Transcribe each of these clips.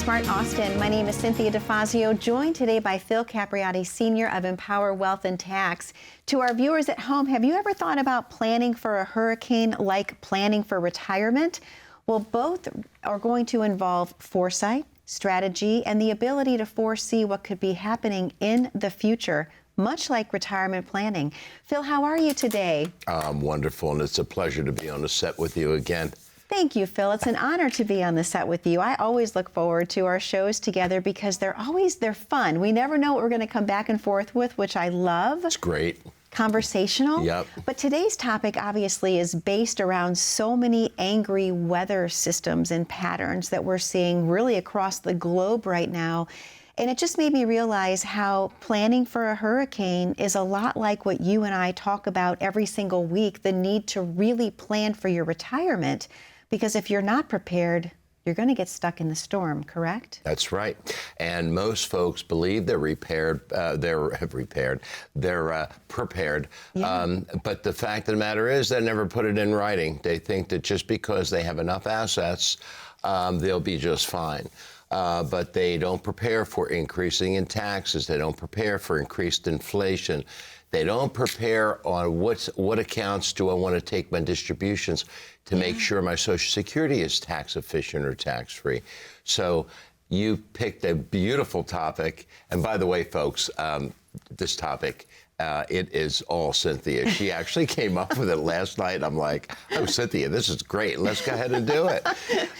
Smart Austin. My name is Cynthia DeFazio, joined today by Phil Capriotti, Senior of Empower Wealth and Tax. To our viewers at home, have you ever thought about planning for a hurricane like planning for retirement? Well, both are going to involve foresight, strategy, and the ability to foresee what could be happening in the future, much like retirement planning. Phil, how are you today? I'm wonderful, and it's a pleasure to be on the set with you again. Thank you, Phil. It's an honor to be on the set with you. I always look forward to our shows together because they're fun. We never know what we're going to come back and forth with, which I love. It's great. Conversational. Yep. But today's topic obviously is based around so many angry weather systems and patterns that we're seeing really across the globe right now. And it just made me realize how planning for a hurricane is a lot like what you and I talk about every single week, the need to really plan for your retirement. Because if you're not prepared, you're going to get stuck in the storm, correct? That's right. And most folks believe they're prepared. Yeah. But the fact of the matter is they never put it in writing. They think that just because they have enough assets, they'll be just fine. But they don't prepare for increasing in taxes. They don't prepare for increased inflation. They don't prepare on what accounts do I want to take my distributions to make sure my Social Security is tax efficient or tax free. So you picked a beautiful topic. And by the way, folks, this topic, it is all Cynthia. She actually came up with it last night. I'm like, oh, Cynthia, this is great. Let's go ahead and do it.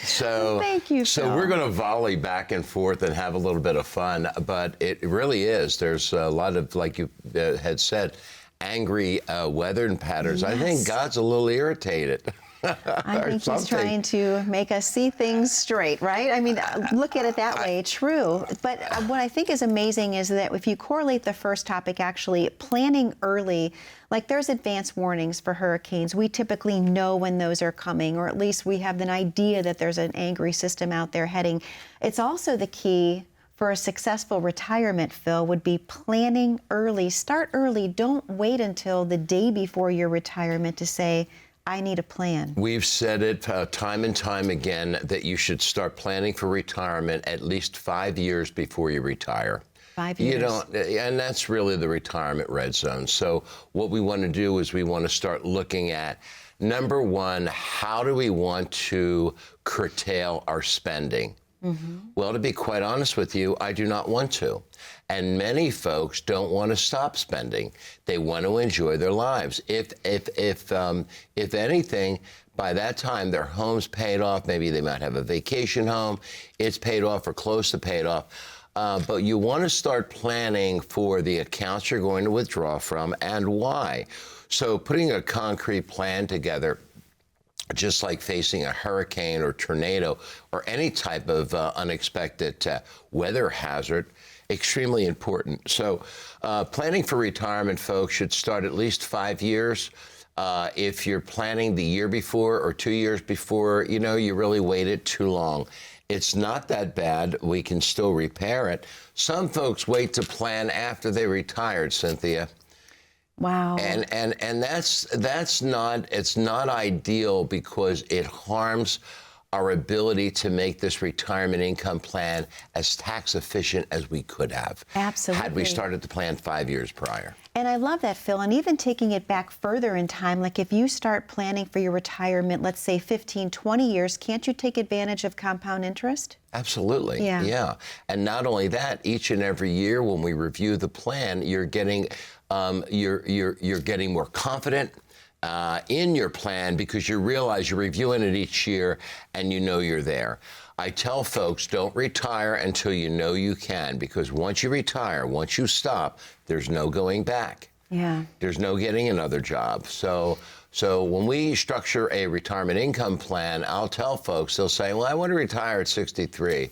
So, thank you, so Phil. we're going to volley back and forth and have a little bit of fun. But it really is. There's a lot of, like you had said, angry weather and patterns. Yes. I think God's a little irritated. I think he's trying to make us see things straight, right? I mean, look at it that way, true. But what I think is amazing is that if you correlate the first topic, actually planning early, like there's advance warnings for hurricanes. We typically know when those are coming, or at least we have an idea that there's an angry system out there heading. It's also the key for a successful retirement, Phil, would be planning early. Start early. Don't wait until the day before your retirement to say, I need a plan. We've said it time and time again that you should start planning for retirement at least 5 years before you retire. 5 years. And that's really the retirement red zone. So what we want to do is we want to start looking at, number one, how do we want to curtail our spending? Well, to be quite honest with you, I do not want to. And many folks don't want to stop spending. They want to enjoy their lives. If anything, by that time, their home's paid off. Maybe they might have a vacation home. It's paid off or close to paid off. But you want to start planning for the accounts you're going to withdraw from and why. So putting a concrete plan together, just like facing a hurricane or tornado or any type of unexpected weather hazard, extremely important. So planning for retirement, folks, should start at least 5 years. If you're planning the year before or 2 years before, you really waited too long. It's not that bad. We can still repair it. Some folks wait to plan after they retired, Cynthia. Wow. And that's not ideal because it harms our ability to make this retirement income plan as tax efficient as we could have. Absolutely. Had we started to plan 5 years prior. And I love that, Phil. And even taking it back further in time, like if you start planning for your retirement, let's say 15, 20 years, can't you take advantage of compound interest? Absolutely. Yeah. And not only that, each and every year when we review the plan, you're getting you're getting more confident in your plan because you realize you're reviewing it each year and you're there. I tell folks, don't retire until you know you can, because once you retire, once you stop, there's no going back. Yeah. There's no getting another job. So when we structure a retirement income plan, I'll tell folks, they'll say, well, I want to retire at 63.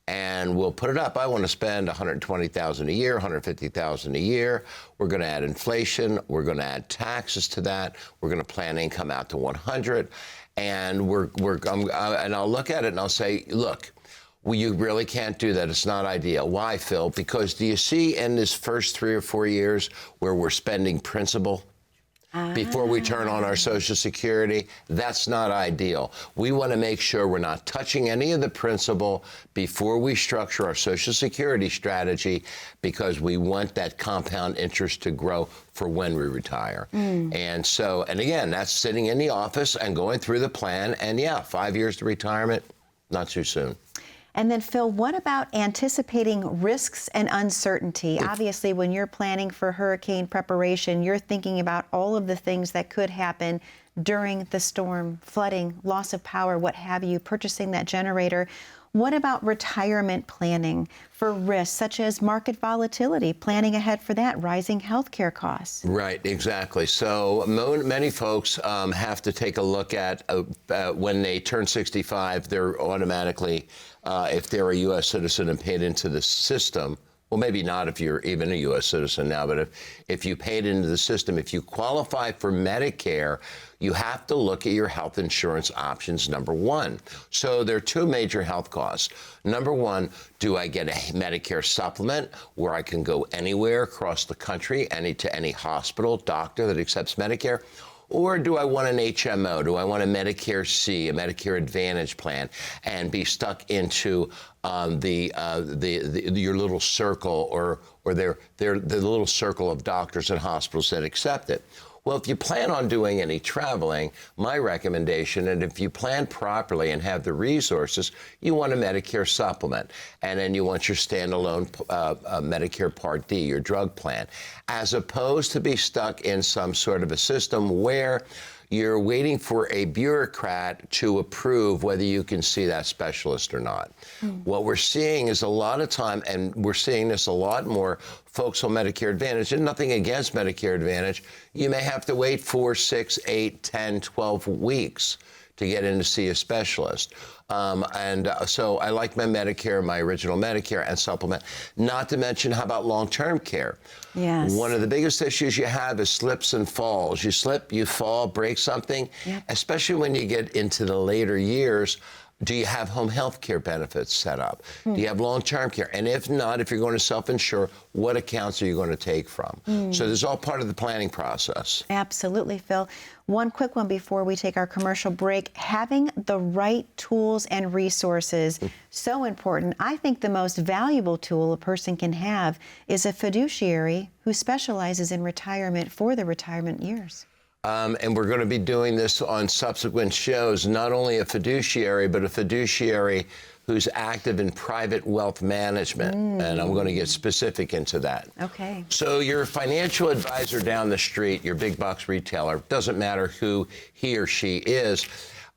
And we'll put it up. I want to spend $120,000 a year, $150,000 a year. We're going to add inflation. We're going to add taxes to that. We're going to plan income out to 100. And and I'll look at it and I'll say, look, well, you really can't do that. It's not ideal. Why, Phil? Because do you see in this first 3 or 4 years where we're spending principal? before we turn on our Social Security. That's not ideal. We want to make sure we're not touching any of the principal before we structure our Social Security strategy, because we want that compound interest to grow for when we retire. And so, and again, that's sitting in the office and going through the plan. And yeah, 5 years to retirement, not too soon. And then, Phil, what about anticipating risks and uncertainty? Obviously, when you're planning for hurricane preparation, you're thinking about all of the things that could happen during the storm, flooding, loss of power, what have you, purchasing that generator. What about retirement planning for risks such as market volatility, planning ahead for that, rising healthcare costs? Right, exactly. So many folks have to take a look at when they turn 65, they're automatically, if they're a U.S. citizen and paid into the system, well, maybe not if you're even a U.S. citizen now, but if you paid into the system, if you qualify for Medicare, you have to look at your health insurance options, number one. So there are two major health costs. Number one, do I get a Medicare supplement where I can go anywhere across the country, to any hospital, doctor that accepts Medicare? Or do I want an HMO? Do I want a Medicare C, a Medicare Advantage plan, and be stuck into your little circle or the little circle of doctors and hospitals that accept it? Well, if you plan on doing any traveling, my recommendation, and if you plan properly and have the resources, you want a Medicare supplement. And then you want your standalone Medicare Part D, your drug plan, as opposed to be stuck in some sort of a system where you're waiting for a bureaucrat to approve whether you can see that specialist or not. What we're seeing is a lot of time, and we're seeing this a lot more, folks on Medicare Advantage, and nothing against Medicare Advantage, you may have to wait 4, 6, 8, 10, 12 weeks to get in to see a specialist. So I like my Medicare, my original Medicare and supplement, not to mention, how about long-term care? Yes. One of the biggest issues you have is slips and falls. You slip, you fall, break something, especially when you get into the later years. Do you have home health care benefits set up? Do you have long-term care? And if not, if you're going to self-insure, what accounts are you going to take from? So this is all part of the planning process. Absolutely, Phil. One quick one before we take our commercial break. Having the right tools and resources, so important. I think the most valuable tool a person can have is a fiduciary who specializes in retirement for the retirement years. And we're going to be doing this on subsequent shows, not only a fiduciary, but a fiduciary who's active in private wealth management. And I'm going to get specific into that. Okay. So your financial advisor down the street, your big box retailer, doesn't matter who he or she is,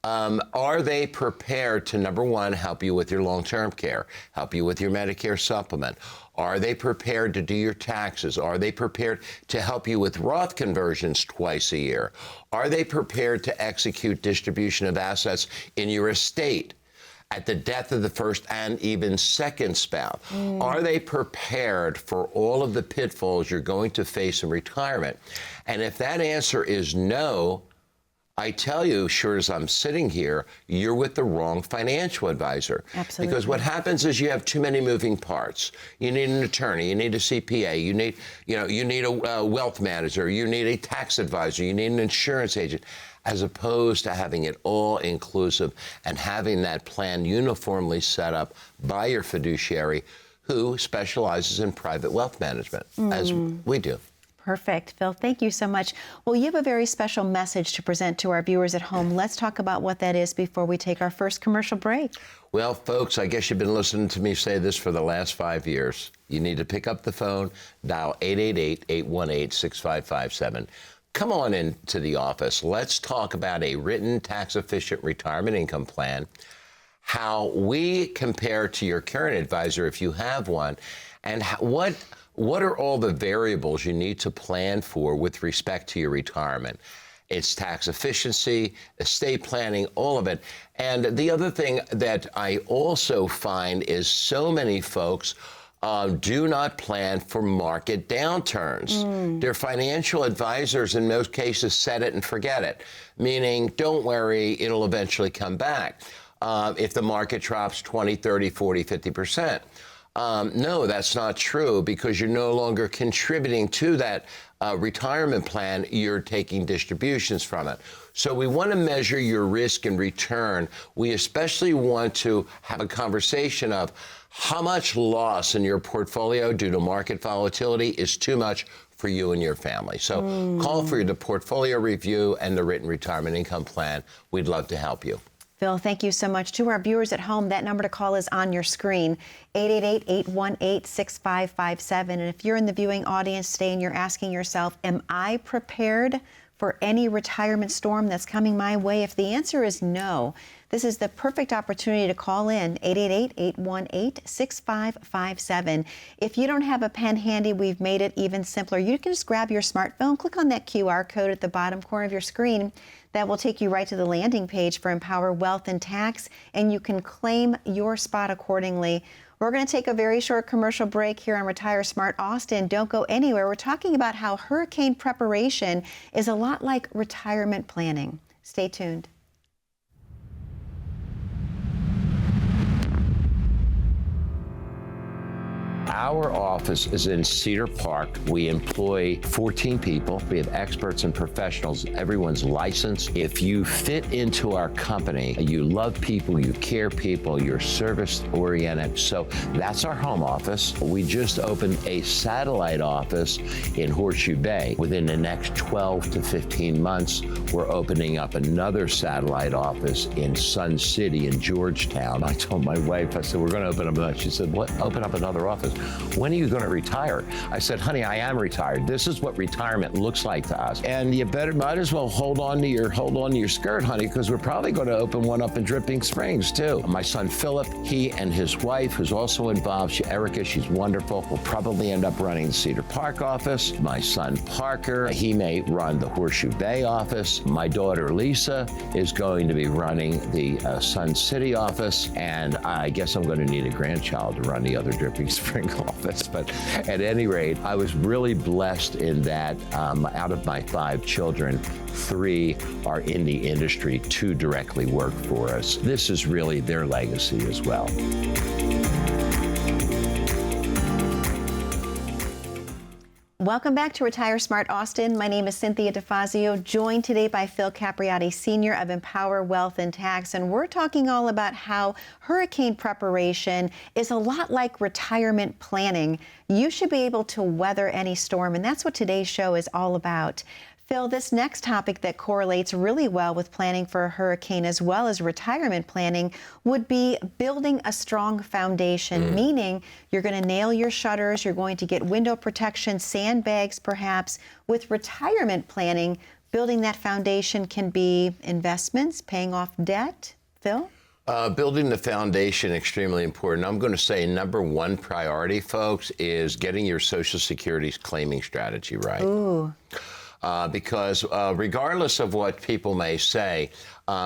are they prepared to, number one, help you with your long-term care, help you with your Medicare supplement? Are they prepared to do your taxes? Are they prepared to help you with Roth conversions twice a year? Are they prepared to execute distribution of assets in your estate at the death of the first and even second spouse? Are they prepared for all of the pitfalls you're going to face in retirement? And if that answer is no, I tell you, sure as I'm sitting here, you're with the wrong financial advisor. Absolutely. Because what happens is you have too many moving parts. You need an attorney, you need a CPA, you need a wealth manager, you need a tax advisor, you need an insurance agent, as opposed to having it all inclusive and having that plan uniformly set up by your fiduciary who specializes in private wealth management, as we do. Perfect. Phil, thank you so much. Well, you have a very special message to present to our viewers at home. Let's talk about what that is before we take our first commercial break. Well, folks, I guess you've been listening to me say this for the last 5 years. You need to pick up the phone, dial 888-818-6557. Come on into the office. Let's talk about a written, tax-efficient retirement income plan, how we compare to your current advisor if you have one, and what are all the variables you need to plan for with respect to your retirement? It's tax efficiency, estate planning, all of it. And the other thing that I also find is so many folks do not plan for market downturns. Their financial advisors, in most cases, set it and forget it, meaning, don't worry, it'll eventually come back. If the market drops 20, 30, 40, 50%. No, that's not true, because you're no longer contributing to that retirement plan, you're taking distributions from it. So we want to measure your risk and return. We especially want to have a conversation of how much loss in your portfolio due to market volatility is too much for you and your family. So call for the portfolio review and the written retirement income plan. We'd love to help you. Phil, thank you so much. To our viewers at home, that number to call is on your screen, 888-818-6557. And if you're in the viewing audience today and you're asking yourself, am I prepared for any retirement storm that's coming my way? If the answer is no, this is the perfect opportunity to call in, 888-818-6557. If you don't have a pen handy, we've made it even simpler. You can just grab your smartphone, click on that QR code at the bottom corner of your screen. That will take you right to the landing page for Empower Wealth and Tax, and you can claim your spot accordingly. We're going to take a very short commercial break here on Retire Smart Austin. Don't go anywhere. We're talking about how hurricane preparation is a lot like retirement planning. Stay tuned. Our office is in Cedar Park. We employ 14 people. We have experts and professionals. Everyone's licensed. If you fit into our company, you love people, you care people, you're service-oriented. So that's our home office. We just opened a satellite office in Horseshoe Bay. Within the next 12 to 15 months, we're opening up another satellite office in Sun City in Georgetown. I told my wife, I said, we're going to open up another. She said, what? Open up another office? When are you going to retire? I said, honey, I am retired. This is what retirement looks like to us. And you might as well hold on to your skirt, honey, because we're probably going to open one up in Dripping Springs too. My son Philip, he and his wife, who's also involved, Erica, she's wonderful, will probably end up running the Cedar Park office. My son Parker, he may run the Horseshoe Bay office. My daughter Lisa is going to be running the Sun City office, and I guess I'm going to need a grandchild to run the other Dripping Springs office. But at any rate, I was really blessed in that out of my 5 children, 3 are in the industry, 2 directly work for us. This is really their legacy as well. Welcome back to Retire Smart Austin. My name is Cynthia DeFazio, joined today by Phil Capriotti, Senior of Empower Wealth and Tax, and we're talking all about how hurricane preparation is a lot like retirement planning. You should be able to weather any storm, and that's what today's show is all about. Phil, this next topic that correlates really well with planning for a hurricane as well as retirement planning would be building a strong foundation, meaning you're going to nail your shutters, you're going to get window protection, sandbags perhaps. With retirement planning, building that foundation can be investments, paying off debt. Phil? Building the foundation, extremely important. I'm going to say number 1 priority, folks, is getting your Social Security's claiming strategy right. Ooh. Because regardless of what people may say,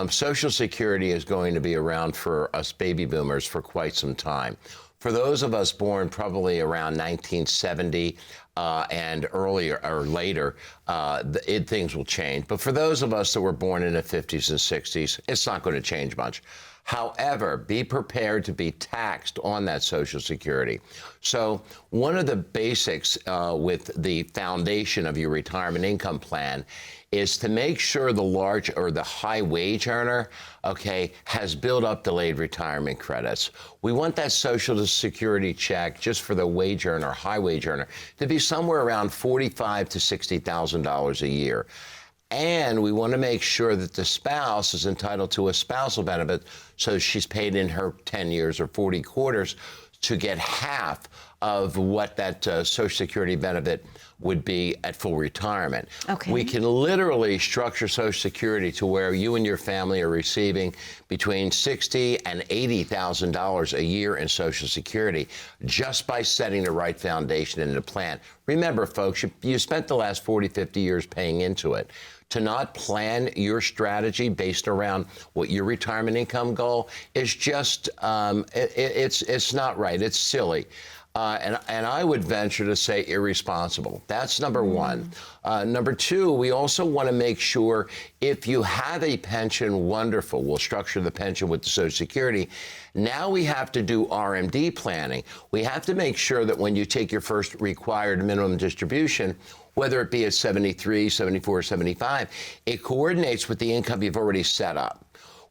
Social Security is going to be around for us baby boomers for quite some time. For those of us born probably around 1970 and earlier or later, things will change. But for those of us that were born in the 50s and 60s, it's not going to change much. However, be prepared to be taxed on that Social Security. So one of the basics with the foundation of your retirement income plan is to make sure the large or the high wage earner, okay, has built up delayed retirement credits. We want that Social Security check just for the wage earner, high wage earner, to be somewhere around $45,000 to $60,000 a year. And we want to make sure that the spouse is entitled to a spousal benefit, so she's paid in her 10 years or 40 quarters to get half of what that Social Security benefit would be at full retirement. Okay. We can literally structure Social Security to where you and your family are receiving between $60,000 and $80,000 a year in Social Security just by setting the right foundation in the plan. Remember, folks, you spent the last 40, 50 years paying into it. To not plan your strategy based around what your retirement income goal is just, it's not right. It's silly. and I would venture to say irresponsible. That's number one. Number two, we also want to make sure if you have a pension, wonderful. We'll structure the pension with the Social Security. Now we have to do RMD planning. We have to make sure that when you take your first required minimum distribution, whether it be at 73, 74, 75, it coordinates with the income you've already set up.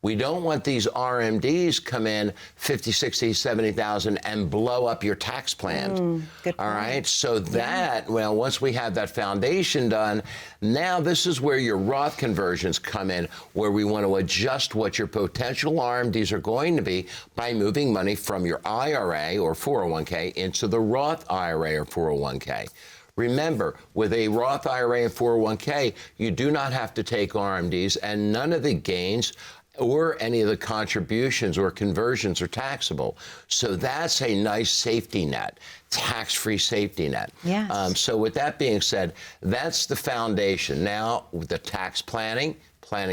We don't want these RMDs come in 50, 60, 70,000 and blow up your tax plan. Good point. All right, so that, well, once we have that foundation done, now this is where your Roth conversions come in, where we want to adjust what your potential RMDs are going to be by moving money from your IRA or 401k into the Roth IRA or 401k. Remember, with a Roth IRA and 401k, you do not have to take RMDs, and none of the gains or any of the contributions or conversions are taxable. So that's a nice safety net, tax-free safety net. Yes. So with that being said, that's the foundation. Now, with the tax planning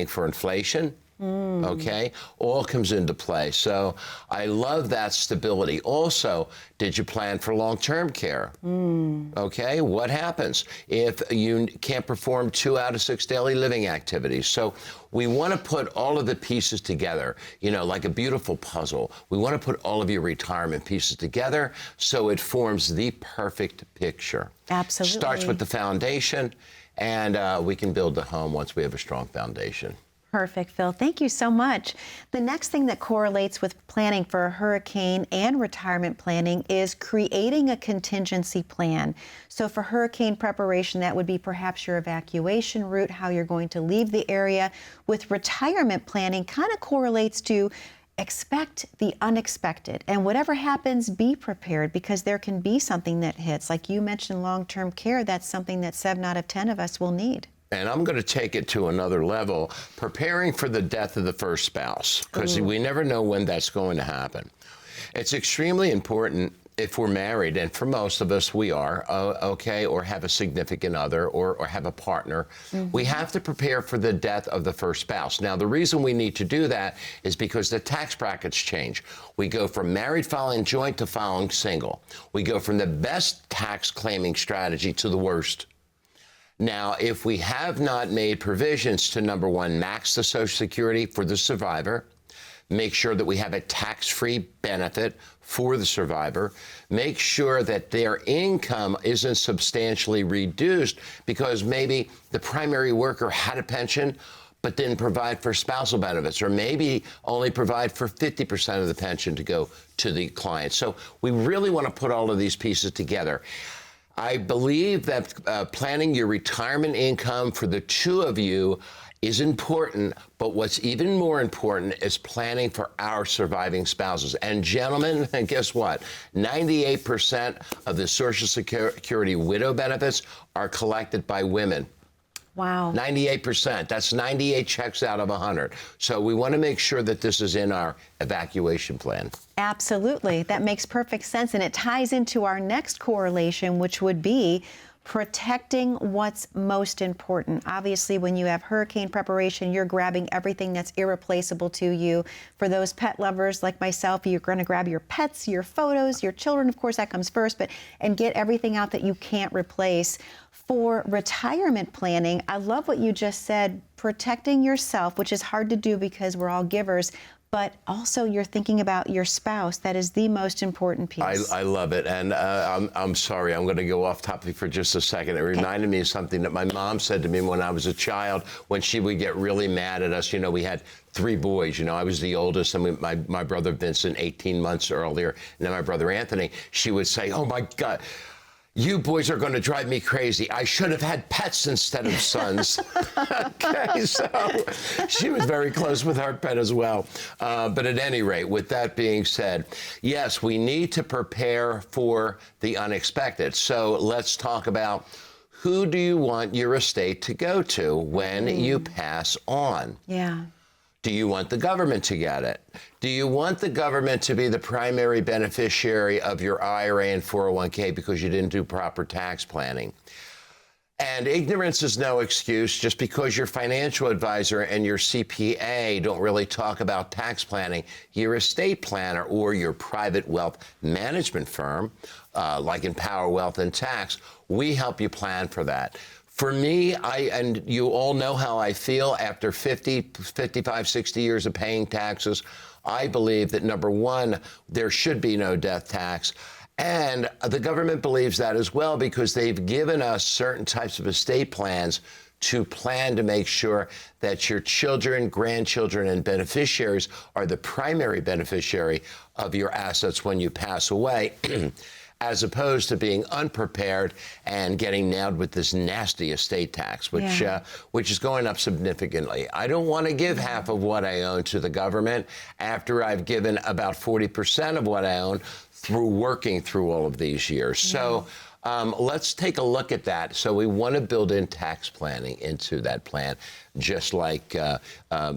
for inflation, okay, all comes into play. So I love that stability. Also, did you plan for long-term care? Okay, what happens if you can't perform 2 out of 6 daily living activities? So we want to put all of the pieces together, you know, like a beautiful puzzle. We want to put all of your retirement pieces together so it forms the perfect picture. Absolutely. Starts with the foundation, and we can build the home once we have a strong foundation. Perfect, Phil. Thank you so much. The next thing that correlates with planning for a hurricane and retirement planning is creating a contingency plan. So for hurricane preparation, that would be perhaps your evacuation route, how you're going to leave the area. With retirement planning, kind of correlates to expect the unexpected. And whatever happens, be prepared, because there can be something that hits. Like you mentioned, long-term care, that's something that 7 out of 10 of us will need. And I'm going to take it to another level, preparing for the death of the first spouse, because we never know when that's going to happen. It's extremely important if we're married, and for most of us we are, okay, or have a significant other or have a partner, we have to prepare for the death of the first spouse. Now, the reason we need to do that is because the tax brackets change. We go from married filing joint to filing single. We go from the best tax claiming strategy to the worst. Now, if we have not made provisions to, number one, max the Social Security for the survivor, make sure that we have a tax-free benefit for the survivor, make sure that their income isn't substantially reduced because maybe the primary worker had a pension but didn't provide for spousal benefits, or maybe only provide for 50% of the pension to go to the client. So we really want to put all of these pieces together. I believe that planning your retirement income for the two of you is important, but what's even more important is planning for our surviving spouses. And gentlemen, and guess what? 98% of the Social Security widow benefits are collected by women. Wow. 98%. That's 98 checks out of 100. So we want to make sure that this is in our evacuation plan. Absolutely. That makes perfect sense. And it ties into our next correlation, which would be protecting what's most important. Obviously, when you have hurricane preparation, you're grabbing everything that's irreplaceable to you. For those pet lovers like myself, you're going to grab your pets, your photos, your children, of course, that comes first, and get everything out that you can't replace. For retirement planning, I love what you just said, protecting yourself, which is hard to do because we're all givers, but also you're thinking about your spouse. That is the most important piece. I love it. And I'm sorry, I'm going to go off topic for just a second. It reminded me of something that my mom said to me when I was a child, when she would get really mad at us. You know, we had 3 boys. You know, I was the oldest, and my brother Vincent 18 months earlier, and then my brother Anthony. She would say, "Oh, my God, you boys are going to drive me crazy. I should have had pets instead of sons." Okay, so she was very close with our pet as well. But at any rate, with that being said, yes, we need to prepare for the unexpected. So let's talk about, who do you want your estate to go to when you pass on? Yeah. Do you want the government to get it? Do you want the government to be the primary beneficiary of your IRA and 401k because you didn't do proper tax planning? And ignorance is no excuse. Just because your financial advisor and your CPA don't really talk about tax planning, your estate planner or your private wealth management firm, like Empower Wealth and Tax, we help you plan for that. For me, and you all know how I feel after 50, 55, 60 years of paying taxes, I believe that, number one, there should be no death tax. And the government believes that as well, because they've given us certain types of estate plans to plan to make sure that your children, grandchildren, and beneficiaries are the primary beneficiary of your assets when you pass away, as opposed to being unprepared and getting nailed with this nasty estate tax, which is going up significantly. I don't want to give half of what I own to the government after I've given about 40% of what I own through working through all of these years. So let's take a look at that. So we want to build in tax planning into that plan, just like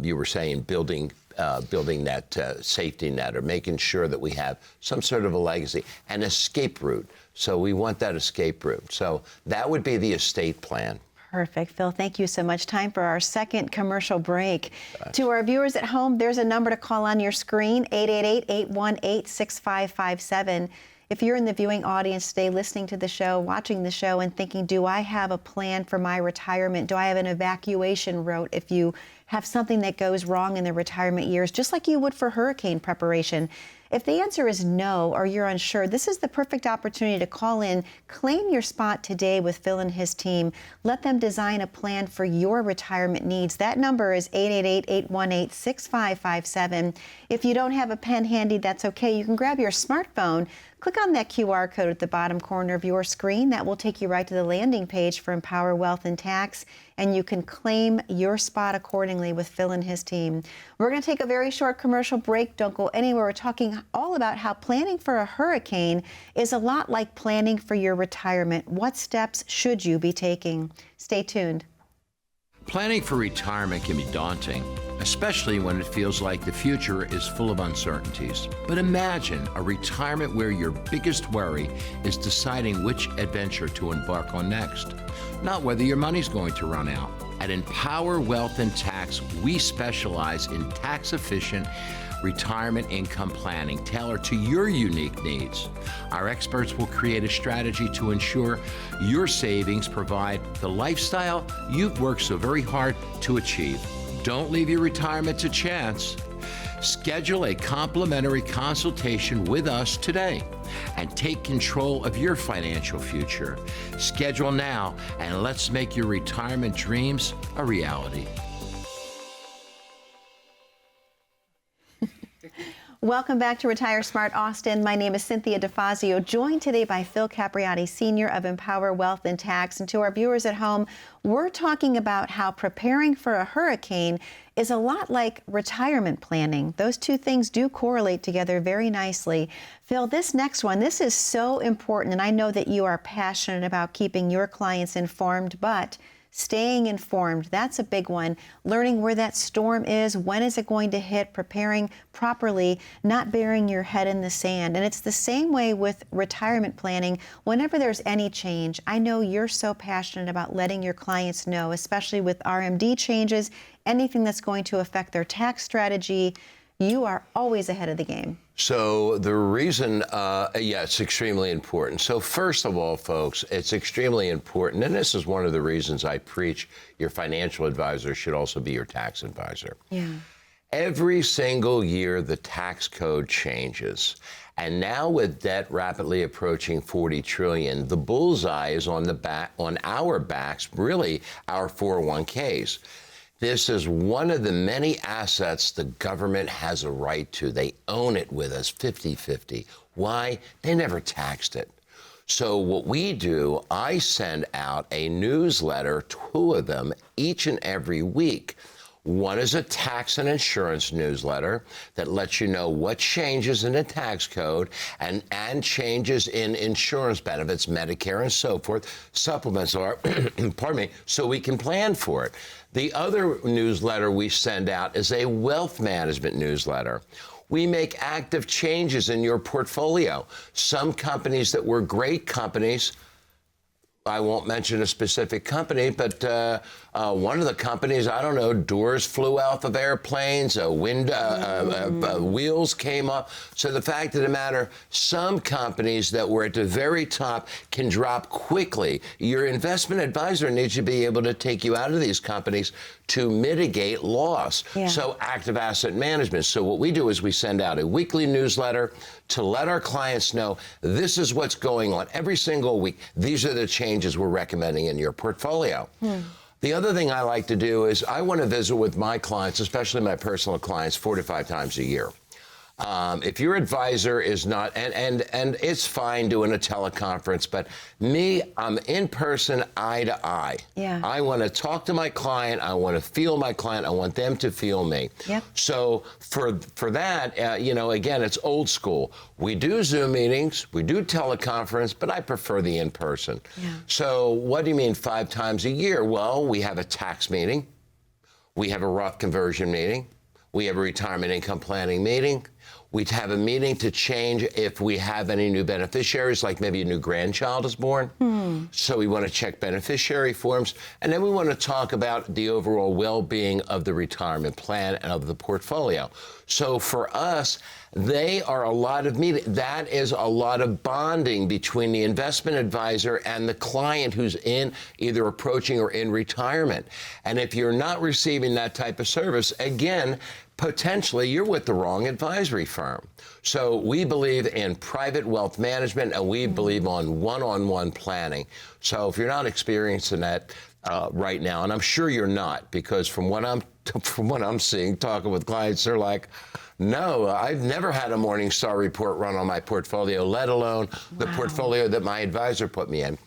you were saying, building that safety net, or making sure that we have some sort of a legacy, an escape route. So we want that escape route. So that would be the estate plan. Perfect. Phil, thank you so much. Time for our second commercial break. To our viewers at home, there's a number to call on your screen, 888-818-6557. If you're in the viewing audience today, listening to the show, watching the show, and thinking, do I have a plan for my retirement? Do I have an evacuation route if you have something that goes wrong in the retirement years, just like you would for hurricane preparation? If the answer is no, or you're unsure, this is the perfect opportunity to call in, claim your spot today with Phil and his team. Let them design a plan for your retirement needs. That number is 888-818-6557. If you don't have a pen handy, that's okay. You can grab your smartphone, click on that QR code at the bottom corner of your screen. That will take you right to the landing page for Empower Wealth and Tax, and you can claim your spot accordingly with Phil and his team. We're going to take a very short commercial break. Don't go anywhere. We're talking all about how planning for a hurricane is a lot like planning for your retirement. What steps should you be taking? Stay tuned. Planning for retirement can be daunting, especially when it feels like the future is full of uncertainties. But imagine a retirement where your biggest worry is deciding which adventure to embark on next, not whether your money's going to run out. At Empower Wealth and Tax, we specialize in tax-efficient retirement income planning tailored to your unique needs. Our experts will create a strategy to ensure your savings provide the lifestyle you've worked so very hard to achieve. Don't leave your retirement to chance. Schedule a complimentary consultation with us today and take control of your financial future. Schedule now, and let's make your retirement dreams a reality. Welcome back to Retire Smart Austin. My name is Cynthia DeFazio, joined today by Phil Capriotti, Senior of Empower Wealth and Tax. And to our viewers at home, we're talking about how preparing for a hurricane is a lot like retirement planning. Those two things do correlate together very nicely. Phil, this next one, this is so important, and I know that you are passionate about keeping your clients informed, but staying informed, that's a big one. Learning where that storm is, when is it going to hit, preparing properly, not burying your head in the sand. And it's the same way with retirement planning. Whenever there's any change, I know you're so passionate about letting your clients know, especially with RMD changes, anything that's going to affect their tax strategy. You are always ahead of the game. So the reason, it's extremely important. So first of all, folks, it's extremely important, and this is one of the reasons I preach your financial advisor should also be your tax advisor. Yeah. Every single year, the tax code changes. And now with debt rapidly approaching $40 trillion, the bullseye is on our backs, really our 401ks. This is one of the many assets the government has a right to. They own it with us 50-50. Why? They never taxed it. So what we do, I send out a newsletter, 2 of them, each and every week. One is a tax and insurance newsletter that lets you know what changes in the tax code and changes in insurance benefits, Medicare and so forth, supplements are, pardon me, so we can plan for it. The other newsletter we send out is a wealth management newsletter. We make active changes in your portfolio. Some companies that were great companies I won't mention a specific company, but one of the companies, I don't know, doors flew off of airplanes, wheels came up. So the fact of the matter, some companies that were at the very top can drop quickly. Your investment advisor needs to be able to take you out of these companies to mitigate loss. Yeah. So active asset management. So what we do is we send out a weekly newsletter to let our clients know this is what's going on every single week. These are the changes we're recommending in your portfolio. The other thing I like to do is I want to visit with my clients, especially my personal clients, 4 to 5 times a year. If your advisor is not, and it's fine doing a teleconference, but me, I'm in person, eye to eye. Yeah. I want to talk to my client. I want to feel my client. I want them to feel me. Yep. So for that, you know, again, it's old school. We do Zoom meetings, we do teleconference, but I prefer the in-person. Yeah. So what do you mean 5 times a year? Well, we have a tax meeting. We have a Roth conversion meeting. We have a retirement income planning meeting. We'd have a meeting to change if we have any new beneficiaries, like maybe a new grandchild is born. So we want to check beneficiary forms. And then we want to talk about the overall well-being of the retirement plan and of the portfolio. So for us, they are a lot of meetings. That is a lot of bonding between the investment advisor and the client who's in either approaching or in retirement. And if you're not receiving that type of service, again, potentially you're with the wrong advisory firm. So we believe in private wealth management, and we believe on one-on-one planning. So if you're not experiencing that right now, and I'm sure you're not, because from what I'm seeing, talking with clients, they're like, no, I've never had a Morningstar report run on my portfolio, let alone the portfolio that my advisor put me in.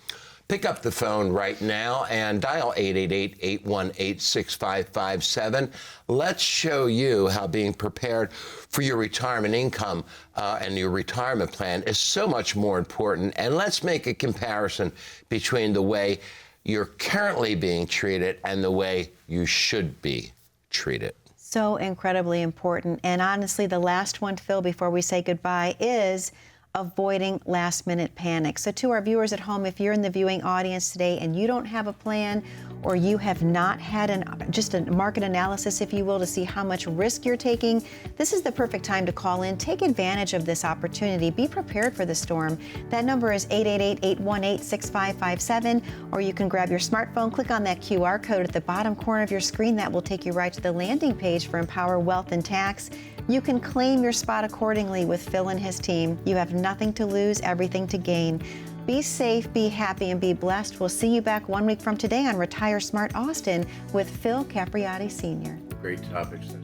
Pick up the phone right now and dial 888-818-6557. Let's show you how being prepared for your retirement income and your retirement plan is so much more important. And let's make a comparison between the way you're currently being treated and the way you should be treated. So incredibly important. And honestly, the last one, Phil, before we say goodbye, is avoiding last-minute panic. So to our viewers at home, if you're in the viewing audience today and you don't have a plan, or you have not had just a market analysis, if you will, to see how much risk you're taking, this is the perfect time to call in. Take advantage of this opportunity. Be prepared for the storm. That number is 888-818-6557, or you can grab your smartphone, click on that QR code at the bottom corner of your screen. That will take you right to the landing page for Empower Wealth and Tax. You can claim your spot accordingly with Phil and his team. You have nothing to lose, everything to gain. Be safe, be happy, and be blessed. We'll see you back 1 week from today on Retire Smart Austin with Phil Capriotti Sr. Great topics.